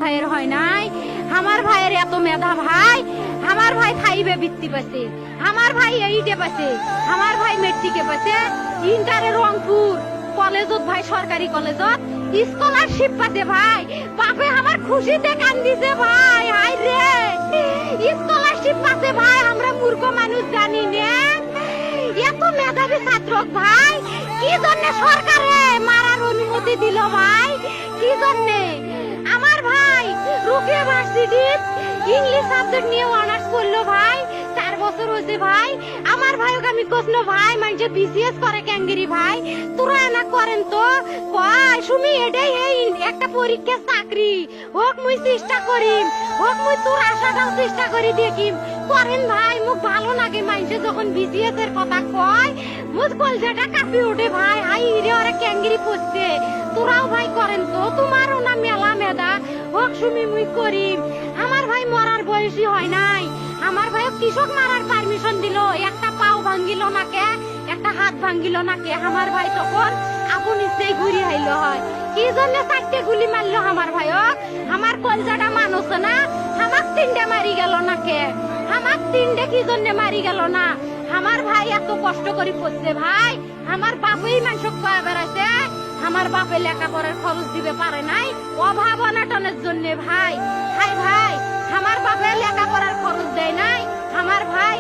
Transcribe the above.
ভাইয়ের হয় নাই। আমার ভাইয়ের এত মেধা ভাই, আমার ভাই 5-এ বৃত্তি পাচ্ছে, আমার ভাই 8-এ পাচ্ছে, আমার ভাই মেট্রিকে পাচ্ছে, ইন্টারে রংপুর কলেজত ভাই, সরকারি কলেজত স্কলারশিপ পাচ্ছে ভাই। বাপে আমার খুশিতে কান্দিছে ভাই, হাই রে স্কলারশিপ পাচ্ছে ভাই। আমরা মূর্খ মানুষ জানি না এত মেধাবী ছাত্র ভাই কি জন্য সরকারে মারার অনুমতি দিল ভাই, কি জন্য? আমার ভাই রুকিয়া ভার্সিটির ইংলিশ সাবজেক্ট নিয়ে অনার্স করলো ভাই, 4 বছর হয়েছে ভাই। আমার ভাইকে আমি কইল ভাই মানে বিসিএস করে ক্যাঙ্গেরি ভাই, তোরা না করেন তো কয় সুমি এটাই এই একটা পরীক্ষা চাকরি হোক, মুই চেষ্টা করিম, হোক মুই তোর আশাটাও চেষ্টা করি দেখিম, করেন ভাই। মুখ ভালো লাগে মানুষে যখন বিসিএস এর কথা কয়, মুখ কলজাটা কাঁপি ওঠে ভাই, হাই রে ওরা ক্যাঙ্গেরি পড়ছে। তোরাও ভাই করেন তো, তোমারও না মেলা মেধা, হোক সুমি মুই করিম। আমার ভাই মরার বয়সী হয় নাই, আমার ভাই কৃষক মারার পারমিশন দিল, একটা পাও ভাঙ্গিল না কে, একটা হাত ভাঙ্গিল না কে। আমার ভাই তখন আপন ইচ্ছেই ঘুরি আইলো হয়, কি জন্য 4টে গুলি মারলো আমার ভাইক? আমার কলজাটা মানুষ না, আমার 3টে মারি গেল না কে, আমার 3টে কি জন্য মারি গেল না? আমার ভাই এত কষ্ট করে পড়ছে ভাই, আমার বাপই মানুষ কয়ে বেড়াইছে, আমার বাপে লেখাপড়ার খরচ দিবে পারে নাই, অভাব অনাটনের জন্য ভাই। হাই ভাই, আমার বাপে লেখাপড়ার খরচ দেয় নাই, আমার ভাই